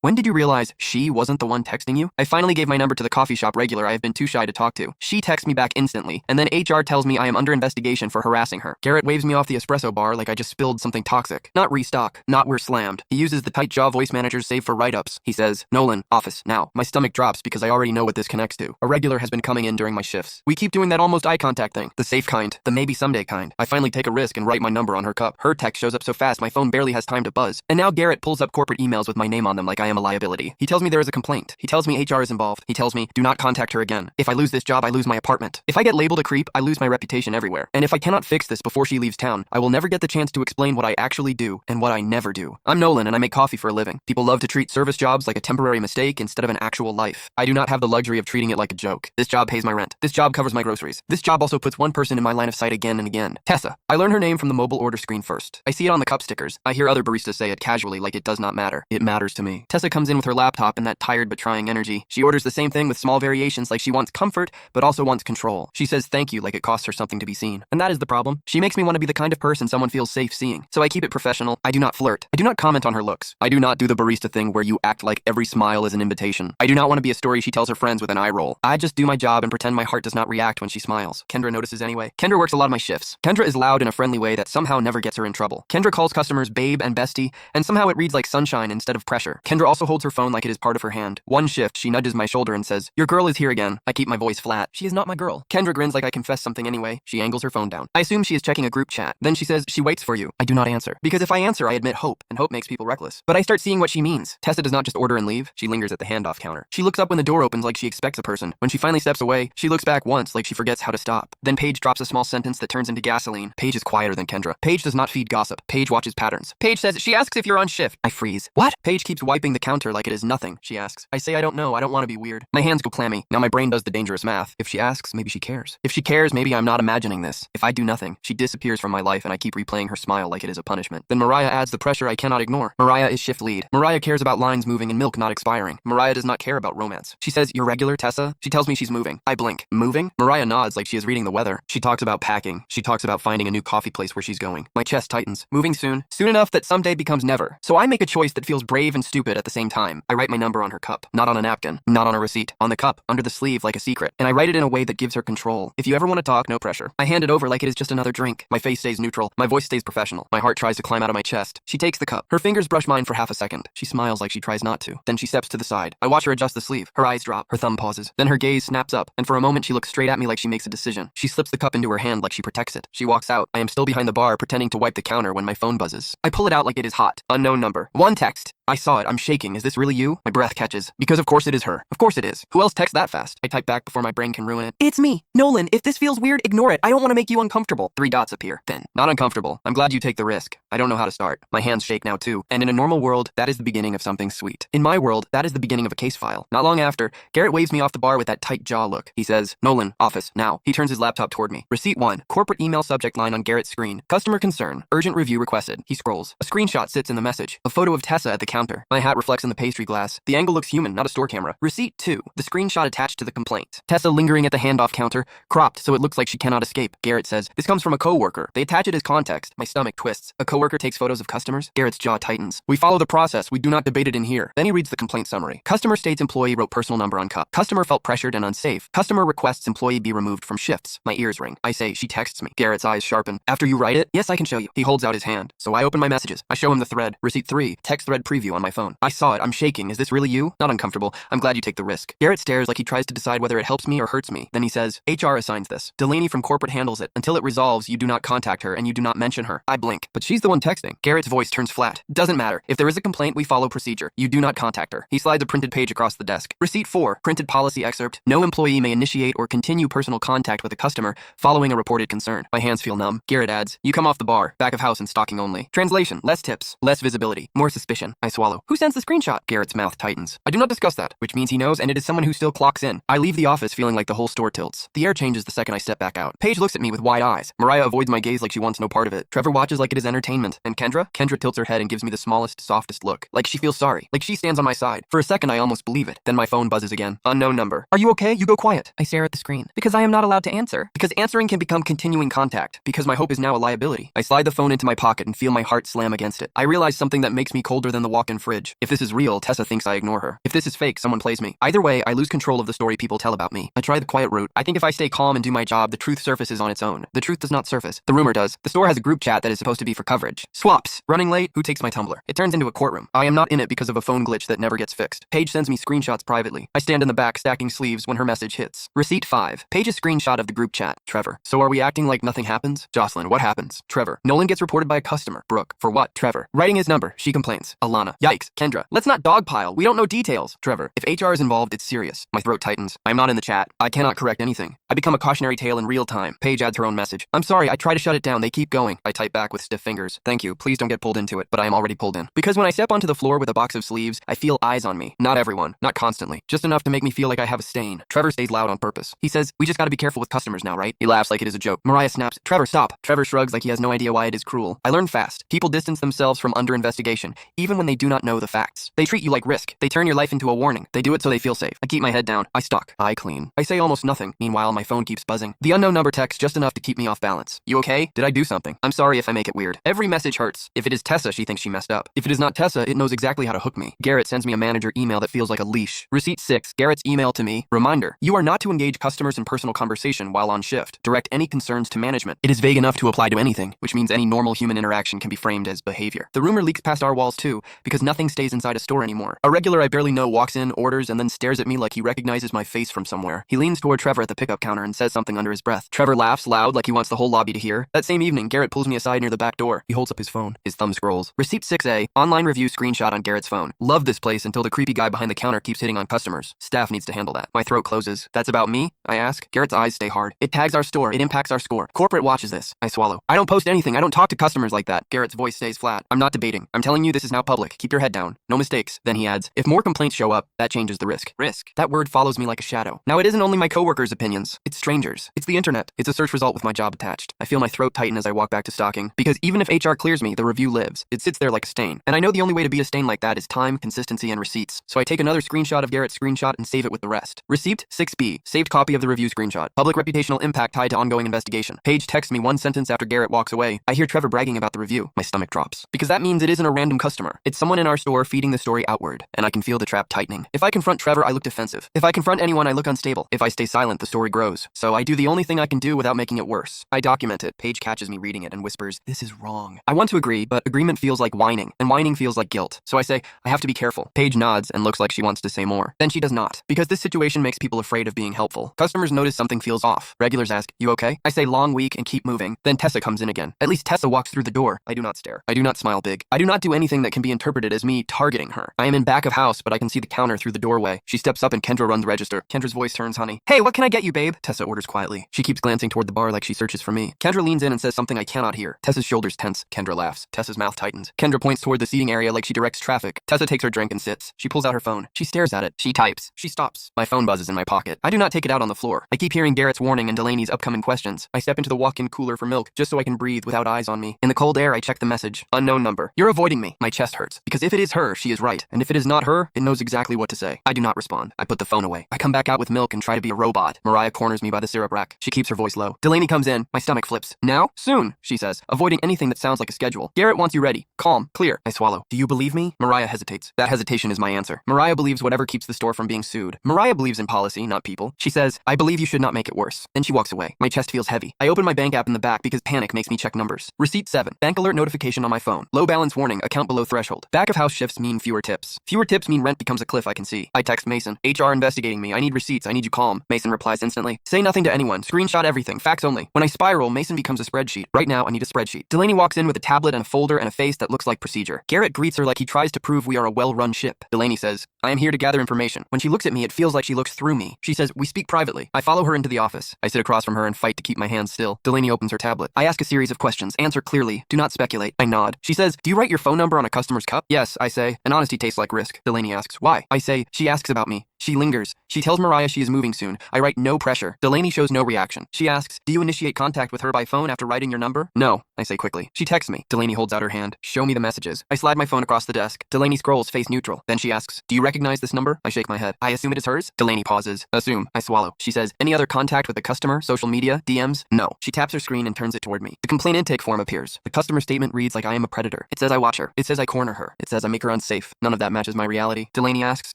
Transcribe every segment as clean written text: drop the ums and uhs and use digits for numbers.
When did you realize she wasn't the one texting you? I finally gave my number to the coffee shop regular I have been too shy to talk to. She texts me back instantly, and then HR tells me I am under investigation for harassing her. Garrett waves me off the espresso bar like I just spilled something toxic. Not restock. Not we're slammed. He uses the tight jaw voice managers save for write-ups. He says, Nolan, office, now. My stomach drops because I already know what this connects to. A regular has been coming in during my shifts. We keep doing that almost eye contact thing. The safe kind. The maybe someday kind. I finally take a risk and write my number on her cup. Her text shows up so fast my phone barely has time to buzz. And now Garrett pulls up corporate emails with my name on them like I am a liability. He tells me there is a complaint. He tells me HR is involved. He tells me, do not contact her again. If I lose this job, I lose my apartment. If I get labeled a creep, I lose my reputation everywhere. And if I cannot fix this before she leaves town, I will never get the chance to explain what I actually do and what I never do. I'm Nolan and I make coffee for a living. People love to treat service jobs like a temporary mistake instead of an actual life. I do not have the luxury of treating it like a joke. This job pays my rent. This job covers my groceries. This job also puts one person in my line of sight again and again. Tessa. I learn her name from the mobile order screen first. I see it on the cup stickers. I hear other baristas say it casually like it does not matter. It matters to me. Tessa comes in with her laptop and that tired but trying energy. She orders the same thing with small variations like she wants comfort but also wants control. She says thank you like it costs her something to be seen. And that is the problem. She makes me want to be the kind of person someone feels safe seeing. So I keep it professional. I do not flirt. I do not comment on her looks. I do not do the barista thing where you act like every smile is an invitation. I do not want to be a story she tells her friends with an eye roll. I just do my job and pretend my heart does not react when she smiles. Kendra notices anyway. Kendra works a lot of my shifts. Kendra is loud in a friendly way that somehow never gets her in trouble. Kendra calls customers babe and bestie, and somehow it reads like sunshine instead of pressure. Kendra also holds her phone like it is part of her hand. One shift, she nudges my shoulder and says, your girl is here again. I keep my voice flat. She is not my girl. Kendra grins like I confessed something anyway. She angles her phone down. I assume she is checking a group chat. Then she says she waits for you. I do not answer. Because if I answer, I admit hope, and hope makes people reckless. But I start seeing what she means. Tessa does not just order and leave. She lingers at the handoff counter. She looks up when the door opens like she expects a person. When she finally steps away, she looks back once like she forgets how to stop. Then Paige drops a small sentence that turns into gasoline. Paige is quieter than Kendra. Paige does not feed gossip. Paige watches patterns. Paige says she asks if you're on shift. I freeze. What? Paige keeps wiping the counter like it is nothing. She asks. I say I don't know. I don't want to be weird. My hands go clammy. Now my brain does the dangerous math. If she asks, maybe she cares. If she cares, maybe I'm not imagining this. If I do nothing, she disappears from my life and I keep replaying her smile like it is a punishment. Then Mariah adds the pressure I cannot ignore. Mariah is shift lead. Mariah cares about lines moving and milk not expiring. Mariah does not care about romance. She says, you're regular, Tessa? She tells me she's moving. I blink. Moving? Mariah nods like she is reading the weather. She talks about packing. She talks about finding a new coffee place where she's going. My chest tightens. Moving soon. Soon enough that someday becomes never. So I make a choice that feels brave and stupid at the same time. I write my number on her cup. Not on a napkin. Not on a receipt. On the cup. Under the sleeve like a secret. And I write it in a way that gives her control. If you ever want to talk, no pressure. I hand it over like it is just another drink. My face stays neutral. My voice stays professional. My heart tries to climb out of my chest. She takes the cup. Her fingers brush mine for half a second. She smiles like she tries not to. Then she steps to the side. I watch her adjust the sleeve. Her eyes drop. Her thumb pauses. Then her gaze snaps up. And for a moment she looks straight at me like she makes a decision. She slips the cup into her hand like she protects it. She walks out. I am still behind the bar pretending to wipe the counter when my phone buzzes. I pull it out like it is hot. Unknown number. One text. I saw it. I'm shaking. Is this really you? My breath catches. Because of course it is her. Of course it is. Who else texts that fast? I type back before my brain can ruin it. It's me. Nolan, if this feels weird, ignore it. I don't want to make you uncomfortable. 3 dots appear. Then, not uncomfortable. I'm glad you take the risk. I don't know how to start. My hands shake now too. And in a normal world, that is the beginning of something sweet. In my world, that is the beginning of a case file. Not long after, Garrett waves me off the bar with that tight jaw look. He says, Nolan, office, now. He turns his laptop toward me. Receipt 1. Corporate email subject line on Garrett's screen. Customer concern. Urgent review requested. He scrolls. A screenshot sits in the message. A photo of Tessa at the counter. My hat reflects in the pastry glass. The angle looks human, not a store camera. Receipt 2. The screenshot attached to the complaint. Tessa lingering at the handoff counter, cropped so it looks like she cannot escape. Garrett says, this comes from a coworker. They attach it as context. My stomach twists. A coworker takes photos of customers? Garrett's jaw tightens. We follow the process. We do not debate it in here. Then he reads the complaint summary. Customer states employee wrote personal number on cup. Customer felt pressured and unsafe. Customer requests employee be removed from shifts. My ears ring. I say, she texts me. Garrett's eyes sharpen. After you write it? Yes, I can show you. He holds out his hand. So I open my messages. I show him the thread. Receipt 3. Text thread preview on my phone. I saw it. I'm shaking. Is this really you? Not uncomfortable. I'm glad you take the risk. Garrett stares like he tries to decide whether it helps me or hurts me. Then he says, HR assigns this. Delaney from corporate handles it. Until it resolves, you do not contact her and you do not mention her. I blink. But she's the one texting. Garrett's voice turns flat. Doesn't matter. If there is a complaint, we follow procedure. You do not contact her. He slides a printed page across the desk. Receipt 4. Printed policy excerpt. No employee may initiate or continue personal contact with a customer following a reported concern. My hands feel numb. Garrett adds, you come off the bar. Back of house and stocking only. Translation. Less tips. Less visibility. More suspicion. I swallow. Who sends the screenshot? Garrett's mouth tightens. I do not discuss that, which means he knows and it is someone who still clocks in. I leave the office feeling like the whole store tilts. The air changes the second I step back out. Paige looks at me with wide eyes. Mariah avoids my gaze like she wants no part of it. Trevor watches like it is entertainment. And Kendra? Kendra tilts her head and gives me the smallest, softest look. Like she feels sorry. Like she stands on my side. For a second, I almost believe it. Then my phone buzzes again. Unknown number. Are you okay? You go quiet. I stare at the screen. Because I am not allowed to answer. Because answering can become continuing contact. Because my hope is now a liability. I slide the phone into my pocket and feel my heart slam against it. I realize something that makes me colder than the walking walk-in fridge. If this is real, Tessa thinks I ignore her. If this is fake, someone plays me. Either way, I lose control of the story people tell about me. I try the quiet route. I think if I stay calm and do my job, the truth surfaces on its own. The truth does not surface. The rumor does. The store has a group chat that is supposed to be for coverage. Swaps. Running late. Who takes my tumbler? It turns into a courtroom. I am not in it because of a phone glitch that never gets fixed. Paige sends me screenshots privately. I stand in the back stacking sleeves when her message hits. Receipt 5. Paige's screenshot of the group chat. Trevor. So are we acting like nothing happens? Jocelyn. What happens? Trevor. Nolan gets reported by a customer. Brooke. For what? Trevor. Writing his number. She complains. Alana. Yikes. Kendra. Let's not dogpile. We don't know details. Trevor. If HR is involved, it's serious. My throat tightens. I'm not in the chat. I cannot correct anything. I become a cautionary tale in real time. Paige adds her own message. I'm sorry. I try to shut it down. They keep going. I type back with stiff fingers. Thank you. Please don't get pulled into it, but I am already pulled in. Because when I step onto the floor with a box of sleeves, I feel eyes on me. Not everyone. Not constantly. Just enough to make me feel like I have a stain. Trevor stays loud on purpose. He says, we just gotta be careful with customers now, right? He laughs like it is a joke. Mariah snaps, Trevor, stop. Trevor shrugs like he has no idea why it is cruel. I learn fast. People distance themselves from under investigation, even when they do not know the facts. They treat you like risk. They turn your life into a warning. They do it so they feel safe. I keep my head down. I stalk. I clean. I say almost nothing. Meanwhile, my phone keeps buzzing. The unknown number texts just enough to keep me off balance. You okay? Did I do something? I'm sorry if I make it weird. Every message hurts. If it is Tessa, she thinks she messed up. If it is not Tessa, it knows exactly how to hook me. Garrett sends me a manager email that feels like a leash. Receipt 6. Garrett's email to me. Reminder. You are not to engage customers in personal conversation while on shift. Direct any concerns to management. It is vague enough to apply to anything, which means any normal human interaction can be framed as behavior. The rumor leaks past our walls too, because nothing stays inside a store anymore. A regular I barely know walks in, orders, and then stares at me like he recognizes my face from somewhere. He leans toward Trevor at the pickup counter and says something under his breath. Trevor laughs loud like he wants the whole lobby to hear. That same evening, Garrett pulls me aside near the back door. He holds up his phone. His thumb scrolls. Receipt 6A. Online review screenshot on Garrett's phone. Love this place until the creepy guy behind the counter keeps hitting on customers. Staff needs to handle that. My throat closes. That's about me? I ask. Garrett's eyes stay hard. It tags our store. It impacts our score. Corporate watches this. I swallow. I don't post anything. I don't talk to customers like that. Garrett's voice stays flat. I'm not debating. I'm telling you this is now public. Keep your head down. No mistakes. Then he adds, if more complaints show up, that changes the risk. Risk. That word follows me like a shadow. Now it isn't only my coworkers' opinions. It's strangers. It's the internet. It's a search result with my job attached. I feel my throat tighten as I walk back to stocking. Because even if HR clears me, the review lives. It sits there like a stain. And I know the only way to beat a stain like that is time, consistency, and receipts. So I take another screenshot of Garrett's screenshot and save it with the rest. Receipt 6B. Saved copy of the review screenshot. Public reputational impact tied to ongoing investigation. Paige texts me one sentence after Garrett walks away. I hear Trevor bragging about the review. My stomach drops. Because that means it isn't a random customer. It's someone in our store feeding the story outward. And I can feel the trap tightening. If I confront Trevor, I look defensive. If I confront anyone, I look unstable. If I stay silent, the story grows. So I do the only thing I can do without making it worse. I document it. Paige catches me reading it and whispers, this is wrong. I want to agree, but agreement feels like whining, and whining feels like guilt. So I say, I have to be careful. Paige nods and looks like she wants to say more. Then she does not. Because this situation makes people afraid of being helpful. Customers notice something feels off. Regulars ask, you okay? I say long week and keep moving. Then Tessa comes in again. At least Tessa walks through the door. I do not stare. I do not smile big. I do not do anything that can be interpreted as me targeting her. I am in back of house, but I can see the counter through the doorway. She steps up and Kendra runs register. Kendra's voice turns honey. Hey, what can I get you, babe? Tessa orders quietly. She keeps glancing toward the bar like she searches for me. Kendra leans in and says something I cannot hear. Tessa's shoulders tense. Kendra laughs. Tessa's mouth tightens. Kendra points toward the seating area like she directs traffic. Tessa takes her drink and sits. She pulls out her phone. She stares at it. She types. She stops. My phone buzzes in my pocket. I do not take it out on the floor. I keep hearing Garrett's warning and Delaney's upcoming questions. I step into the walk-in cooler for milk just so I can breathe without eyes on me. In the cold air, I check the message. Unknown number. You're avoiding me. My chest hurts. Because if it is her, she is right. And if it is not her, it knows exactly what to say. I do not respond. I put the phone away. I come back out with milk and try to be a robot. Mariah corners me by the syrup rack. She keeps her voice low. Delaney comes in. My stomach flips. Now? Soon, she says, avoiding anything that sounds like a schedule. Garrett wants you ready. Calm. Clear. I swallow. Do you believe me? Mariah hesitates. That hesitation is my answer. Mariah believes whatever keeps the store from being sued. Mariah believes in policy, not people. She says, I believe you should not make it worse. Then she walks away. My chest feels heavy. I open my bank app in the back because panic makes me check numbers. Receipt 7. Bank alert notification on my phone. Low balance warning. Account below threshold. Back of house shifts mean fewer tips. Fewer tips mean rent becomes a cliff I can see. I text Mason. HR investigating me. I need receipts. I need you calm. Mason replies instantly. Say nothing to anyone. Screenshot everything. Facts only. When I spiral, Mason becomes a spreadsheet. Right now, I need a spreadsheet. Delaney walks in with a tablet and a folder and a face that looks like procedure. Garrett greets her like he tries to prove we are a well-run ship. Delaney says, I am here to gather information. When she looks at me, it feels like she looks through me. She says, we speak privately. I follow her into the office. I sit across from her and fight to keep my hands still. Delaney opens her tablet. I ask a series of questions. Answer clearly. Do not speculate. I nod. She says, do you write your phone number on a customer's cup? Yes, I say. And honesty tastes like risk. Delaney asks, why? I say, she asks about me. She lingers. She tells Mariah she is moving soon. I write no pressure. Delaney shows no reaction. She asks, do you initiate contact with her by phone after writing your number? No, I say quickly. She texts me. Delaney holds out her hand. Show me the messages. I slide my phone across the desk. Delaney scrolls face neutral. Then she asks, do you recognize this number? I shake my head. I assume it is hers? Delaney pauses. Assume. I swallow. She says, any other contact with the customer? Social media? DMs? No. She taps her screen and turns it toward me. The complaint intake form appears. The customer statement reads like I am a predator. It says I watch her. It says I corner her. It says I make her unsafe. None of that matches my reality. Delaney asks,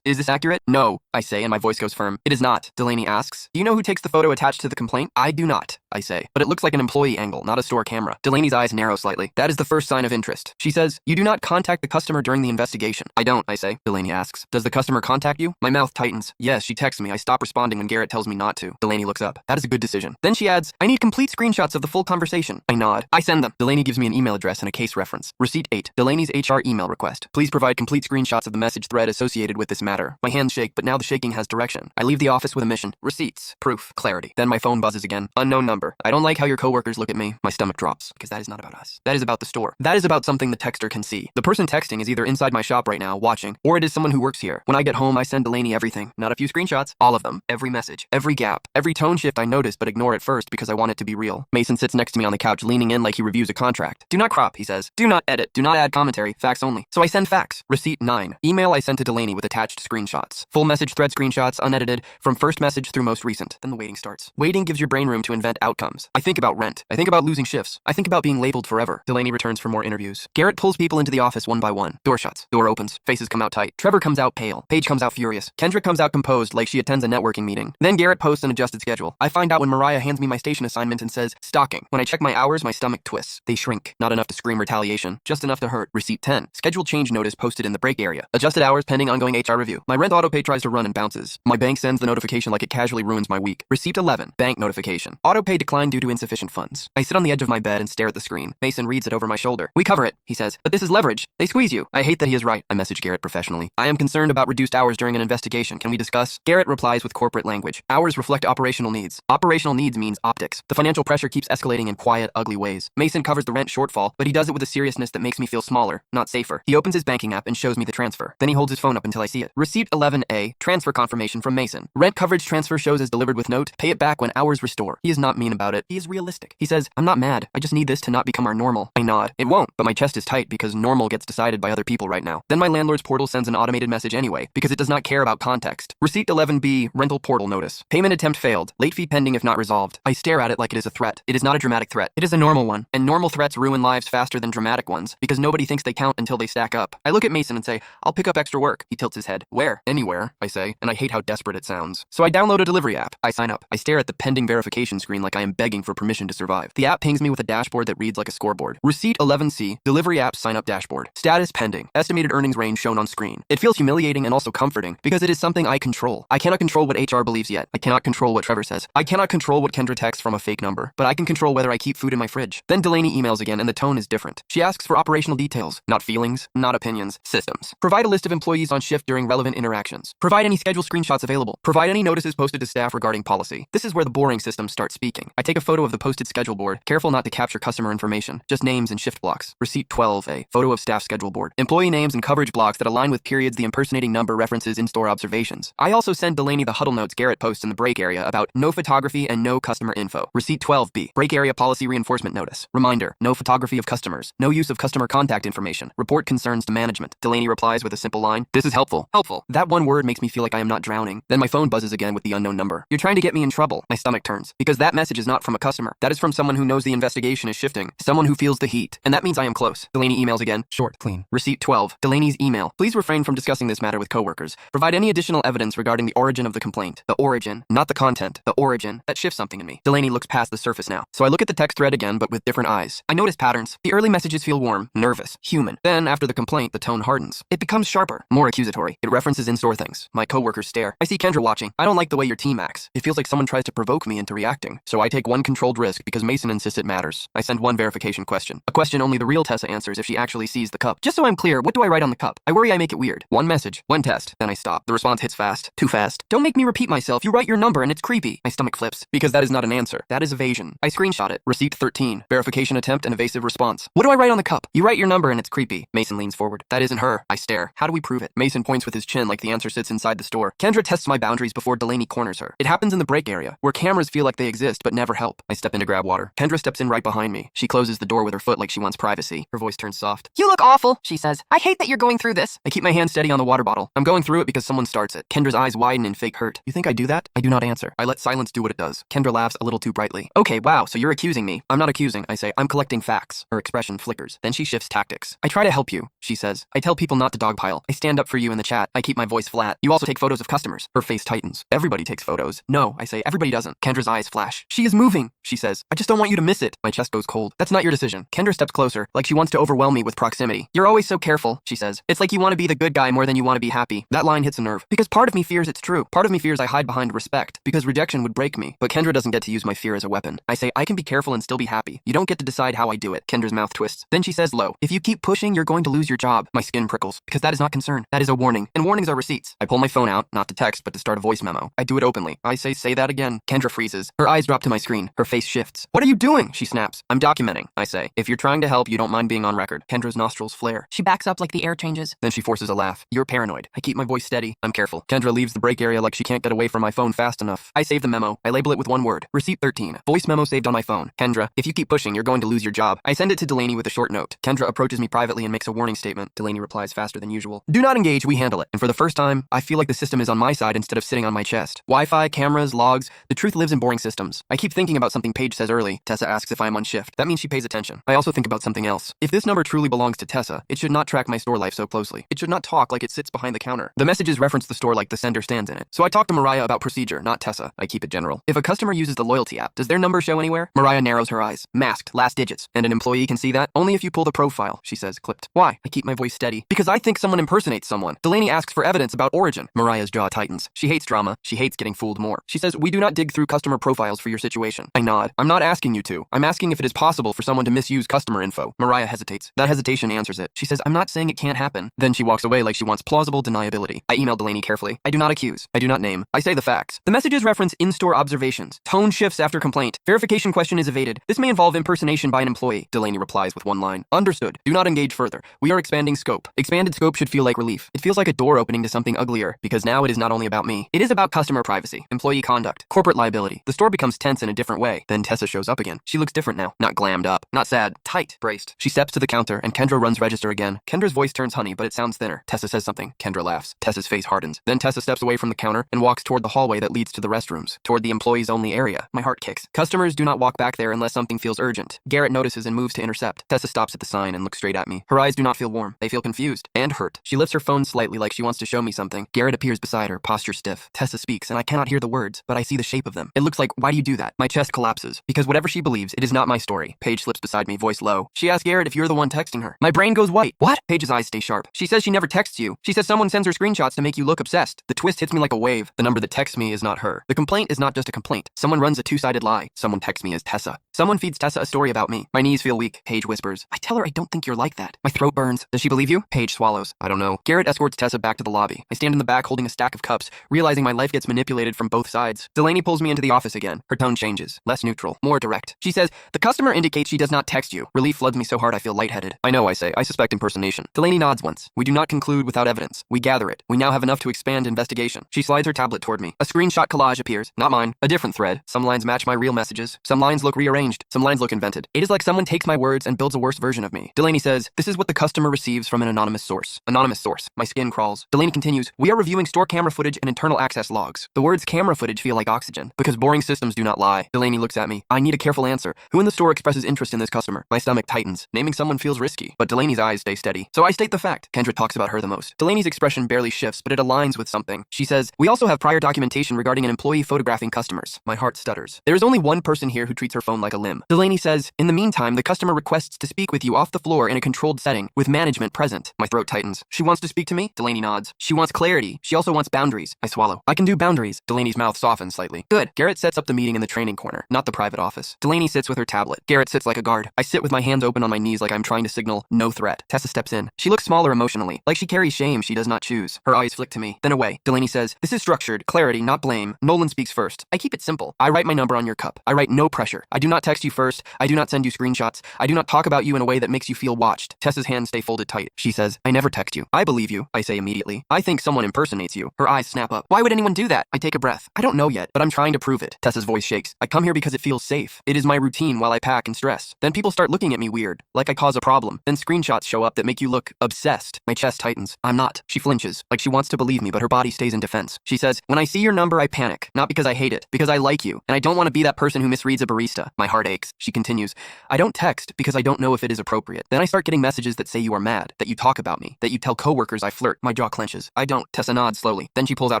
is this accurate? No, I say, and my voice goes firm. It is not. Delaney asks, do you know who takes the photo attached to the complaint? I do not, I say, but it looks like an employee angle, not a store camera. Delaney's eyes narrow slightly. That is the first sign of interest. She says, you do not contact the customer during the investigation. I don't, I say. Delaney asks, does the customer contact you? My mouth tightens. Yes, she texts me. I stop responding when Garrett tells me not to. Delaney looks up. That is a good decision. Then she adds, I need complete screenshots of the full conversation. I nod. I send them. Delaney gives me an email address and a case reference. Receipt 8. Delaney's HR email request. Please provide complete screenshots of the message thread associated with this matter. My hands shake, but now the shaking has direction. I leave the office with a mission. Receipts. Proof. Clarity. Then my phone buzzes again. Unknown number. I don't like how your coworkers look at me. My stomach drops, because that is not about us. That is about the store. That is about something the texter can see. The person texting is either inside my shop right now, watching, or it is someone who works here. When I get home, I send Delaney everything. Not a few screenshots. All of them. Every message. Every gap. Every tone shift I notice but ignore at first because I want it to be real. Mason sits next to me on the couch, leaning in like he reviews a contract. Do not crop, he says. Do not edit. Do not add commentary. Facts only. So I send facts. Receipt 9. Email I sent to Delaney with attached screenshots. Full message thread screenshots, unedited, from first message through most recent. Then the waiting starts. Waiting gives your brain room to invent outcomes. I think about rent. I think about losing shifts. I think about being labeled forever. Delaney returns for more interviews. Garrett pulls people into the office one by one. Door shuts. Door opens. Faces come out tight. Trevor comes out pale. Paige comes out furious. Kendrick comes out composed like she attends a networking meeting. Then Garrett posts an adjusted schedule. I find out when Mariah hands me my station assignment and says, stalking. When I check my hours, my stomach twists. They shrink. Not enough to scream retaliation. Just enough to hurt. Receipt 10. Schedule change notice posted in the break area. Adjusted hours pending ongoing HR review. My rent autopay tries to run and bounces. My bank sends the notification like it casually ruins my week. Receipt 11. Bank notification. Autopay declined due to insufficient funds. I sit on the edge of my bed and stare at the screen. Mason reads it over my shoulder. We cover it, he says. But this is leverage. They squeeze you. I hate that he is right. I message Garrett professionally. I am concerned about reduced hours during an investigation. Can we discuss? Garrett replies with corporate language. Hours reflect operational needs. Operational needs means optics. The financial pressure keeps escalating in quiet, ugly ways. Mason covers the rent shortfall, but he does it with a seriousness that makes me feel smaller, not safer. He opens his banking app and shows me the transfer. Then he holds his phone up until I see it. Receipt 11A. Transfer confirmation from Mason. Rent coverage transfer shows as delivered with note. Pay it back when hours restore. He is not mean about it. He is realistic. He says, I'm not mad. I just need this to not become our normal. I nod. It won't, but my chest is tight because normal gets decided by other people right now. Then my landlord's portal sends an automated message anyway, because it does not care about context. Receipt 11B. Rental portal notice. Payment attempt failed. Late fee pending if not resolved. I stare at it like it is a threat. It is not a dramatic threat. It is a normal one. And normal threats ruin lives faster than dramatic ones, because nobody thinks they count until they stack up. I look at Mason and say, I'll pick up extra work. He tilts his head. Where? Anywhere, I say, and I hate how desperate it sounds. So I download a delivery app. I sign up. I stare at the pending verification screen like I am begging for permission to survive. The app pings me with a dashboard that reads like a scoreboard. Receipt 11C. Delivery app sign up dashboard. Status pending. Estimated earnings range shown on screen. It feels humiliating and also comforting because it is something I control. I cannot control what HR believes yet. I cannot control what Trevor says. I cannot control what Kendra texts from a fake number, but I can control whether I keep food in my fridge. Then Delaney emails again and the tone is different. She asks for operational details, not feelings, not opinions, systems. Provide a list of employees on shift during relevant interactions. Provide any schedule screenshots available. Provide any notices posted to staff regarding policy. This is where the boring systems start speaking. I take a photo of the posted schedule board, careful not to capture customer information, just names and shift blocks. Receipt 12A. Photo of staff schedule board. Employee names and coverage blocks that align with periods the impersonating number references in-store observations. I also send Delaney the huddle notes Garrett posts in the break area about no photography and no customer info. Receipt 12B. Break area policy reinforcement notice. Reminder, no photography of customers. No use of customer contact information. Report concerns to management. Delaney replies with a simple line. This is helpful. Helpful. That one word makes me feel like I am not drowning. Then my phone buzzes again with the unknown number. You're trying to get me in trouble. My stomach turns. Because that message is not from a customer. That is from someone who knows the investigation is shifting. Someone who feels the heat. And that means I am close. Delaney emails again. Short, clean. Receipt 12. Delaney's email. Please refrain from discussing this matter with coworkers. Provide any additional evidence regarding the origin of the complaint. The origin, not the content. The origin. That shifts something in me. Delaney looks past the surface now. So I look at the text thread again, but with different eyes. I notice patterns. The early messages feel warm, nervous, human. Then, after the complaint, the tone hardens. It becomes sharper, more accusatory. It references in-store things. My coworkers stare. I see Kendra watching. I don't like the way your team acts. It feels like someone tries to provoke me into reacting. So I take one controlled risk because Mason insists it matters. I send one verification question. A question only the real Tessa answers if she actually sees the cup. Just so I'm clear, what do I write on the cup? I worry I make it weird. One message, one test. Then I stop. The response hits fast. Too fast. Don't make me repeat myself. You write your number and it's creepy. My stomach flips. Because that is not an answer. That is evasion. I screenshot it. Receipt 13. Verification attempt and evasive response. What do I write on the cup? You write your number and it's creepy. Mason leans forward. That isn't her. I stare. How do we prove it? Mason points with his chin like the answer sits inside inside the store. Kendra tests my boundaries before Delaney corners her. It happens in the break area, where cameras feel like they exist but never help. I step in to grab water. Kendra steps in right behind me. She closes the door with her foot like she wants privacy. Her voice turns soft. You look awful, she says. I hate that you're going through this. I keep my hand steady on the water bottle. I'm going through it because someone starts it. Kendra's eyes widen in fake hurt. You think I do that? I do not answer. I let silence do what it does. Kendra laughs a little too brightly. Okay, wow, so you're accusing me. I'm not accusing, I say. I'm collecting facts. Her expression flickers. Then she shifts tactics. I try to help you, she says. I tell people not to dogpile. I stand up for you in the chat. I keep my voice flat. You also take photos of customers. Her face tightens. Everybody takes photos. No, I say. Everybody doesn't. Kendra's eyes flash. She is moving, she says. I just don't want you to miss it. My chest goes cold. That's not your decision. Kendra steps closer, like she wants to overwhelm me with proximity. You're always so careful, she says. It's like you want to be the good guy more than you want to be happy. That line hits a nerve. Because part of me fears it's true. Part of me fears I hide behind respect, because rejection would break me. But Kendra doesn't get to use my fear as a weapon. I say, I can be careful and still be happy. You don't get to decide how I do it. Kendra's mouth twists. Then she says low, if you keep pushing, you're going to lose your job. My skin prickles, because that is not concern. That is a warning. And warnings are receipts. I pull my phone out, not to text, but to start a voice memo. I do it openly. I say that again. Kendra freezes. Her eyes drop to my screen. Her face shifts. What are you doing? She snaps. I'm documenting, I say. If you're trying to help, you don't mind being on record. Kendra's nostrils flare. She backs up like the air changes. Then she forces a laugh. You're paranoid. I keep my voice steady. I'm careful. Kendra leaves the break area like she can't get away from my phone fast enough. I save the memo. I label it with one word. Receipt 13. Voice memo saved on my phone. Kendra, if you keep pushing, you're going to lose your job. I send it to Delaney with a short note. Kendra approaches me privately and makes a warning statement. Delaney replies faster than usual. Do not engage, we handle it. And for the first time, I feel like the system is on my side instead of sitting on my chest. Wi-Fi, cameras, logs, the truth lives in boring systems. I keep thinking about something Paige says early. Tessa asks if I'm on shift. That means she pays attention. I also think about something else. If this number truly belongs to Tessa, it should not track my store life so closely. It should not talk like it sits behind the counter. The messages reference the store like the sender stands in it. So I talk to Mariah about procedure, not Tessa. I keep it general. If a customer uses the loyalty app, does their number show anywhere? Mariah narrows her eyes. Masked, last digits. And an employee can see that? Only if you pull the profile, she says, clipped. Why? I keep my voice steady. Because I think someone impersonates someone. Delaney asks for evidence about origin. Mariah's jaw tightens. She hates drama. She hates getting fooled more. She says, we do not dig through customer profiles for your situation. I nod. I'm not asking you to. I'm asking if it is possible for someone to misuse customer info. Mariah hesitates. That hesitation answers it. She says, I'm not saying it can't happen. Then she walks away like she wants plausible deniability. I email Delaney carefully. I do not accuse. I do not name. I say the facts. The messages reference in-store observations. Tone shifts after complaint. Verification question is evaded. This may involve impersonation by an employee. Delaney replies with one line. Understood. Do not engage further. We are expanding scope. Expanded scope should feel like relief. It feels like a door opening to something uglier, because now it is not only about me. It is about customer privacy, employee conduct, corporate liability. The store becomes tense in a different way. Then Tessa shows up again. She looks different now. Not glammed up. Not sad. Tight. Braced. She steps to the counter, and Kendra runs register again. Kendra's voice turns honey, but it sounds thinner. Tessa says something. Kendra laughs. Tessa's face hardens. Then Tessa steps away from the counter and walks toward the hallway that leads to the restrooms, toward the employees only area. My heart kicks. Customers do not walk back there unless something feels urgent. Garrett notices and moves to intercept. Tessa stops at the sign and looks straight at me. Her eyes do not feel warm. They feel confused and hurt. She lifts her phone slightly like she wants to show me something. Garrett appears beside her, posture stiff. Tessa speaks, and I cannot hear the words, but I see the shape of them. It looks like, why do you do that? My chest collapses. Because whatever she believes, it is not my story. Paige slips beside me, voice low. She asks Garrett if you're the one texting her. My brain goes white. What? Paige's eyes stay sharp. She says she never texts you. She says someone sends her screenshots to make you look obsessed. The twist hits me like a wave. The number that texts me is not her. The complaint is not just a complaint. Someone runs a two-sided lie. Someone texts me as Tessa. Someone feeds Tessa a story about me. My knees feel weak. Paige whispers. I tell her I don't think you're like that. My throat burns. Does she believe you? Paige swallows. I don't know. Garrett escorts Tessa back to the lobby. I stand in the back holding a stack of cups, realizing my life gets manipulated from both sides. Delaney pulls me into the office again. Her tone changes. Less neutral. More direct. She says, the customer indicates she does not text you. Relief floods me so hard I feel lightheaded. I know, I say. I suspect impersonation. Delaney nods once. We do not conclude without evidence. We gather it. We now have enough to expand investigation. She slides her tablet toward me. A screenshot collage appears. Not mine. A different thread. Some lines match my real messages. Some lines look rearranged. Some lines look invented. It is like someone takes my words and builds a worse version of me. Delaney says, this is what the customer receives from an anonymous source. Anonymous source. My skin crawls. Delaney continues, we are reviewing store camera footage and internal access logs. The words camera footage feel like oxygen, because boring systems do not lie. Delaney looks at me. I need a careful answer. Who in the store expresses interest in this customer? My stomach tightens. Naming someone feels risky, but Delaney's eyes stay steady. So I state the fact. Kendra talks about her the most. Delaney's expression barely shifts, but it aligns with something. She says, we also have prior documentation regarding an employee photographing customers. My heart stutters. There is only one person here who treats her phone like a limb. Delaney says, in the meantime, the customer requests to speak with you off the floor in a controlled setting, with management present. My throat tightens. She wants to speak to me? Delaney nods. She wants clarity. She also wants boundaries. I swallow. I can do boundaries. Delaney's mouth softens slightly. Good. Garrett sets up the meeting in the training corner, not the private office. Delaney sits with her tablet. Garrett sits like a guard. I sit with my hands open on my knees like I'm trying to signal no threat. Tessa steps in. She looks smaller emotionally, like she carries shame she does not choose. Her eyes flick to me, then away. Delaney says, this is structured. Clarity, not blame. Nolan speaks first. I keep it simple. I write my number on your cup. I write no pressure. I do not not text you first. I do not send you screenshots. I do not talk about you in a way that makes you feel watched. Tessa's hands stay folded tight. She says, I never text you. I believe you, I say immediately. I think someone impersonates you. Her eyes snap up. Why would anyone do that? I take a breath. I don't know yet, but I'm trying to prove it. Tessa's voice shakes. I come here because it feels safe. It is my routine while I pack and stress. Then people start looking at me weird, like I cause a problem. Then screenshots show up that make you look obsessed. My chest tightens. I'm not. She flinches, like she wants to believe me, but her body stays in defense. She says, when I see your number, I panic. Not because I hate it, because I like you, and I don't want to be that person who misreads a barista. My heart aches. She continues, I don't text because I don't know if it is appropriate. Then I start getting messages that say you are mad, that you talk about me, that you tell coworkers I flirt. My jaw clenches. I don't. Tessa nods slowly. Then she pulls out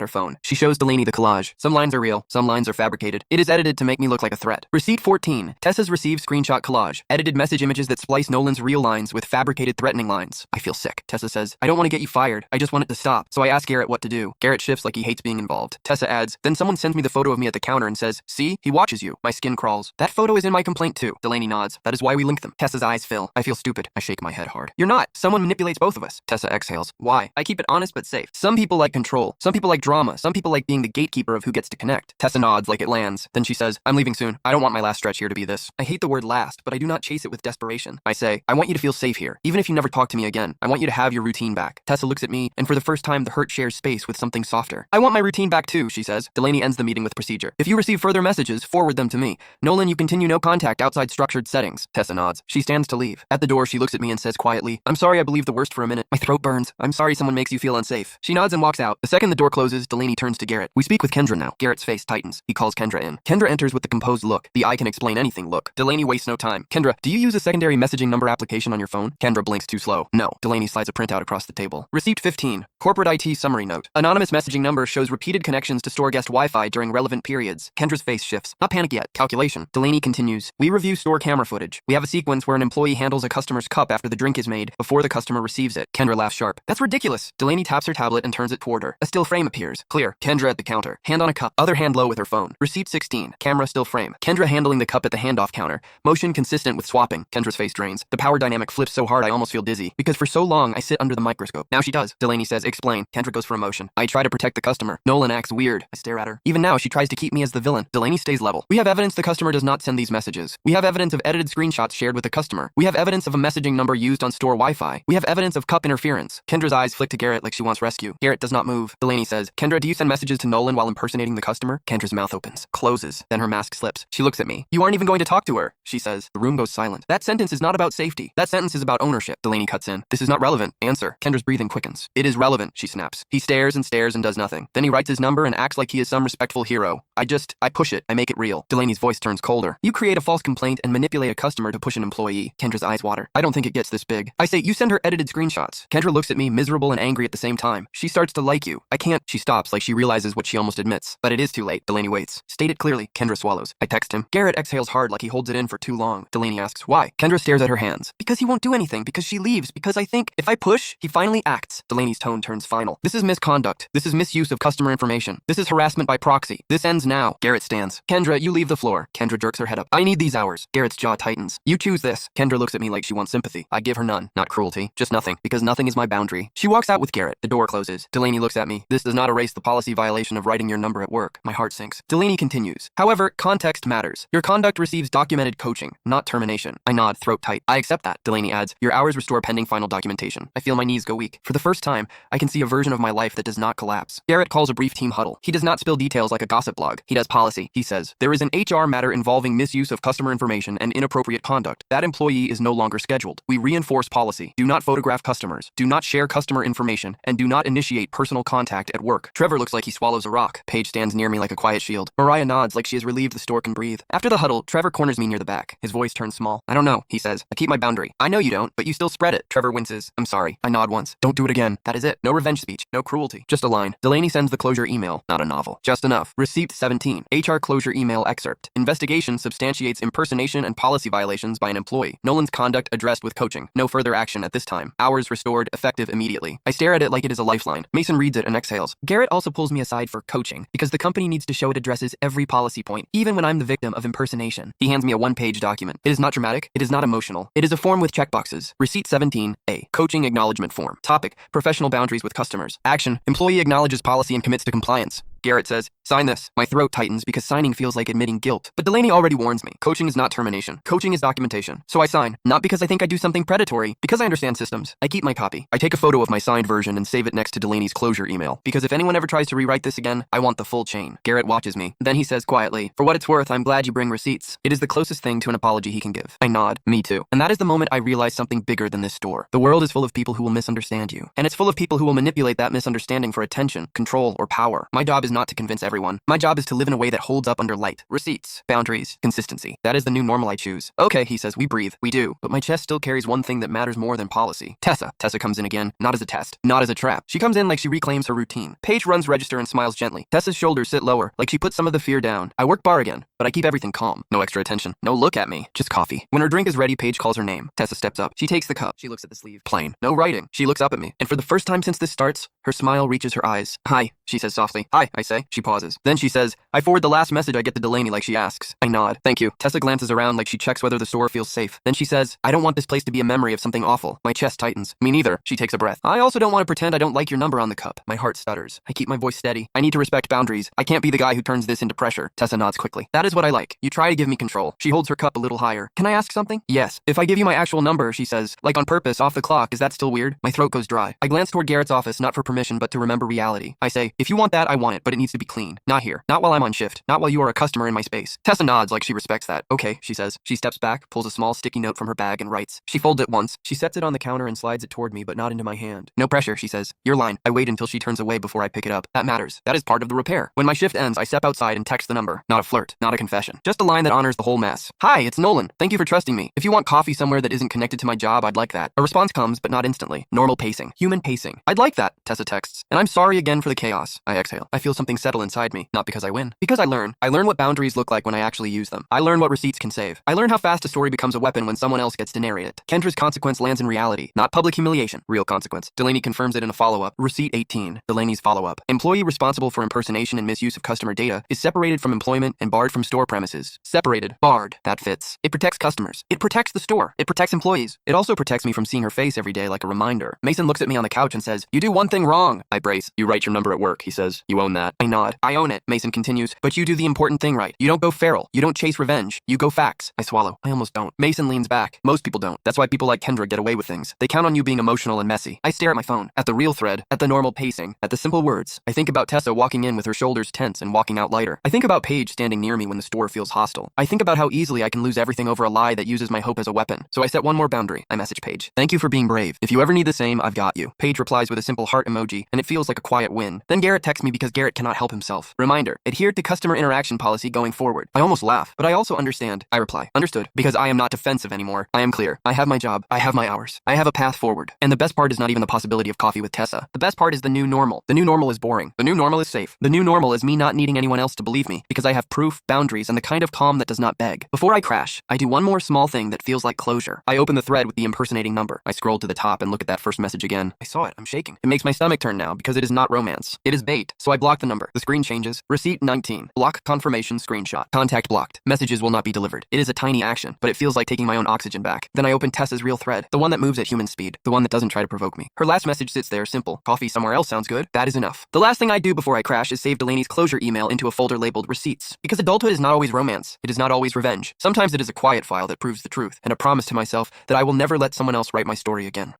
her phone. She shows Delaney the collage. Some lines are real, some lines are fabricated. It is edited to make me look like a threat. Receipt 14. Tessa's received screenshot collage. Edited message images that splice Nolan's real lines with fabricated threatening lines. I feel sick. Tessa says, I don't want to get you fired. I just want it to stop. So I ask Garrett what to do. Garrett shifts like he hates being involved. Tessa adds, then someone sends me the photo of me at the counter and says, see, he watches you. My skin crawls. That photo is in my complaint too. Delaney nods. That is why we link them. Tessa's eyes fill. I feel stupid. I shake my head hard. You're not. Someone manipulates both of us. Tessa exhales. Why? I keep it honest but safe. Some people like control. Some people like drama. Some people like being the gatekeeper of who gets to connect. Tessa nods like it lands. Then she says, I'm leaving soon. I don't want my last stretch here to be this. I hate the word last, but I do not chase it with desperation. I say, I want you to feel safe here. Even if you never talk to me again, I want you to have your routine back. Tessa looks at me, and for the first time, the hurt shares space with something softer. I want my routine back too, she says. Delaney ends the meeting with procedure. If you receive further messages, forward them to me. Nolan, you continue no contact outside structured settings. Tessa nods. She stands to leave. At the door, she looks at me and says quietly, I'm sorry I believed the worst for a minute. My throat burns. I'm sorry someone makes you feel unsafe. She nods and walks out. The second the door closes, Delaney turns to Garrett. We speak with Kendra now. Garrett's face tightens. He calls Kendra in. Kendra enters with the composed look. The I can explain anything look. Delaney wastes no time. Kendra, do you use a secondary messaging number application on your phone? Kendra blinks too slow. No. Delaney slides a printout across the table. Receipt 15. Corporate IT summary note. Anonymous messaging number shows repeated connections to store guest Wi-Fi during relevant periods. Kendra's face shifts. Not panic yet. Calculation. Delaney continues. We review store camera footage. We have a sequence where an employee handles a customer's cup after the drink is made before the customer receives it. Kendra laughs sharp. That's ridiculous. Delaney taps her tablet and turns it toward her. A still frame appears. Clear. Kendra at the counter. Hand on a cup. Other hand low with her phone. Receipt 16. Camera still frame. Kendra handling the cup at the handoff counter. Motion consistent with swapping. Kendra's face drains. The power dynamic flips so hard I almost feel dizzy. Because for so long I sit under the microscope. Now she does. Delaney says, explain. Kendra goes for emotion. I try to protect the customer. Nolan acts weird. I stare at her. Even now she tries to keep me as the villain. Delaney stays level. We have evidence the customer does not send these messages. We have evidence of edited screenshots shared with the customer. We have evidence of a messaging number used on store Wi-Fi. We have evidence of cup interference. Kendra's eyes flick to Garrett like she wants rescue. Garrett does not move. Delaney says, Kendra, do you send messages to Nolan while impersonating the customer? Kendra's mouth opens, closes, then her mask slips. She looks at me. You aren't even going to talk to her, she says. The room goes silent. That sentence is not about safety. That sentence is about ownership. Delaney cuts in. This is not relevant. Answer. Kendra's breathing quickens. It is relevant, she snaps. He stares and does nothing. Then he writes his number and acts like he is some respectful hero. I push it. I make it real. Delaney's voice turns colder. You create a false complaint and manipulate a customer to push an employee. Kendra's eyes water. I don't think it gets this big. I say, you send her edited screenshots. Kendra looks at me, miserable and angry at the same time. She starts to like you. I can't. She stops like she realizes what she almost admits. But it is too late. Delaney waits. State it clearly. Kendra swallows. I text him. Garrett exhales hard like he holds it in for too long. Delaney asks, why? Kendra stares at her hands. Because he won't do anything. Because she leaves. Because I think if I push, he finally acts. Delaney's tone turns final. This is misconduct. This is misuse of customer information. This is harassment by proxy. This ends now. Garrett stands. Kendra, you leave the floor. Kendra jerks her head up. I need these hours. Garrett's jaw tightens. You choose this. Kendra looks at me like she wants sympathy. I give her none. Not cruelty. Just nothing. Because nothing is my boundary. She walks out with Garrett. The door closes. Delaney looks at me. This does not erase the policy violation of writing your number at work. My heart sinks. Delaney continues. However, context matters. Your conduct receives documented coaching, not termination. I nod, throat tight. I accept that. Delaney adds, your hours restore pending final documentation. I feel my knees go weak. For the first time, I can see a version of my life that does not collapse. Garrett calls a brief team huddle. He does not spill details like a gossip blog. He does policy. He says, there is an HR matter involving misuse of customer information and inappropriate conduct. That employee is no longer scheduled. We reinforce policy. Do not photograph customers. Do not share customer information. And do not initiate personal contact at work. Trevor looks like he swallows a rock. Paige stands near me like a quiet shield. Mariah nods like she is relieved the store can breathe. After the huddle, Trevor corners me near the back. His voice turns small. I don't know, he says. I keep my boundary. I know you don't, but you still spread it. Trevor winces. I'm sorry. I nod once. Don't do it again. That is it. No revenge speech. No cruelty. Just a line. Delaney sends the closure email. Not a novel. Just enough. Receipt 17. HR closure email excerpt. Investigation substantiates impersonation and policy violations by an employee. Nolan's conduct addressed with coaching. No further action at this time. Hours restored, effective immediately. I stare at it like it is a lifeline. Mason reads it and exhales. Garrett also pulls me aside for coaching because the company needs to show it addresses every policy point, even when I'm the victim of impersonation. He hands me a one-page document. It is not dramatic. It is not emotional. It is a form with checkboxes. Receipt 17A. Coaching acknowledgement form. Topic: professional boundaries with customers. Action: employee acknowledges policy and commits to compliance. Garrett says, sign this. My throat tightens because signing feels like admitting guilt. But Delaney already warns me. Coaching is not termination. Coaching is documentation. So I sign. Not because I think I do something predatory. Because I understand systems. I keep my copy. I take a photo of my signed version and save it next to Delaney's closure email. Because if anyone ever tries to rewrite this again, I want the full chain. Garrett watches me. Then he says quietly, for what it's worth, I'm glad you bring receipts. It is the closest thing to an apology he can give. I nod. Me too. And that is the moment I realize something bigger than this store. The world is full of people who will misunderstand you. And it's full of people who will manipulate that misunderstanding for attention, control, or power. My job is not to convince everyone. My job is to live in a way that holds up under light. Receipts, boundaries, consistency. That is the new normal I choose. Okay, he says, we breathe. We do. But my chest still carries one thing that matters more than policy. Tessa. Tessa comes in again, not as a test, not as a trap. She comes in like she reclaims her routine. Paige runs register and smiles gently. Tessa's shoulders sit lower, like she put some of the fear down. I work bar again, but I keep everything calm. No extra attention. No look at me. Just coffee. When her drink is ready, Paige calls her name. Tessa steps up. She takes the cup. She looks at the sleeve. Plain. No writing. She looks up at me. And for the first time since this starts, her smile reaches her eyes. Hi, she says softly. Hi, I say. She pauses. Then she says, I forward the last message I get to Delaney like she asks. I nod. Thank you. Tessa glances around like she checks whether the store feels safe. Then she says, I don't want this place to be a memory of something awful. My chest tightens. Me neither. She takes a breath. I also don't want to pretend I don't like your number on the cup. My heart stutters. I keep my voice steady. I need to respect boundaries. I can't be the guy who turns this into pressure. Tessa nods quickly. That is what I like. You try to give me control. She holds her cup a little higher. Can I ask something? Yes. If I give you my actual number, she says, like on purpose, off the clock, is that still weird? My throat goes dry. I glance toward Garrett's office, not for permission, but to remember reality. I say, if you want that, I want it, but it needs to be clean. Not here. Not while I'm on shift. Not while you are a customer in my space. Tessa nods like she respects that. Okay, she says. She steps back, pulls a small sticky note from her bag and writes. She folds it once. She sets it on the counter and slides it toward me, but not into my hand. No pressure, she says. Your line. I wait until she turns away before I pick it up. That matters. That is part of the repair. When my shift ends, I step outside and text the number. Not a flirt. Not a confession. Just a line that honors the whole mess. Hi, it's Nolan. Thank you for trusting me. If you want coffee somewhere that isn't connected to my job, I'd like that. A response comes, but not instantly. Normal pacing. Human pacing. I'd like that, Tessa texts. And I'm sorry again for the chaos. I exhale. I feel something settle inside me. Not because I win. Because I learn. I learn what boundaries look like when I actually use them. I learn what receipts can save. I learn how fast a story becomes a weapon when someone else gets to narrate it. Kendra's consequence lands in reality. Not public humiliation. Real consequence. Delaney confirms it in a follow-up. Receipt 18. Delaney's follow-up. Employee responsible for impersonation and misuse of customer data is separated from employment and barred from store premises. Separated. Barred. That fits. It protects customers. It protects the store. It protects employees. It also protects me from seeing her face every day like a reminder. Mason looks at me on the couch and says, you do one thing wrong. I brace. You write your number at work, he says. You own that. I nod. I own it. Mason continues, but you do the important thing right. You don't go feral. You don't chase revenge. You go facts. I swallow. I almost don't. Mason leans back. Most people don't. That's why people like Kendra get away with things. They count on you being emotional and messy. I stare at my phone, at the real thread, at the normal pacing, at the simple words. I think about Tessa walking in with her shoulders tense and walking out lighter. I think about Paige standing near me when the store feels hostile. I think about how easily I can lose everything over a lie that uses my hope as a weapon. So I set one more boundary. I message Paige. Thank you for being brave. If you ever need the same, I've got you. Paige replies with a simple heart emoji, and it feels like a quiet win. Then Garrett texts me because Garrett cannot help himself. Reminder, adhere to customer interaction policy going forward. I almost laugh, but I also understand. I reply, understood, because I am not defensive anymore. I am clear. I have my job. I have my hours. I have a path forward. And the best part is not even the possibility of coffee with Tessa. The best part is the new normal. The new normal is boring. The new normal is safe. The new normal is me not needing anyone else to believe me because I have proof, boundaries, and the kind of calm that does not beg. Before I crash, I do one more small thing that feels like closure. I open the thread with the impersonating number. I scroll to the top and look at that first message again. I saw it. I'm shaking. It makes my stomach turn now because it is not romance. It is bait. So I block the number. The screen changes. Receipt 19. Block confirmation screenshot. Contact blocked. Messages will not be delivered. It is a tiny action, but it feels like taking my own oxygen back. Then I open Tessa's real thread. The one that moves at human speed. The one that doesn't try to provoke me. Her last message sits there, simple. Coffee somewhere else sounds good. That is enough. The last thing I do before I crash is save Delaney's closure email into a folder labeled receipts. Because adulthood is not always romance. It is not always revenge. Sometimes it is a quiet file that proves the truth and a promise to myself that I will never let someone else write my story again.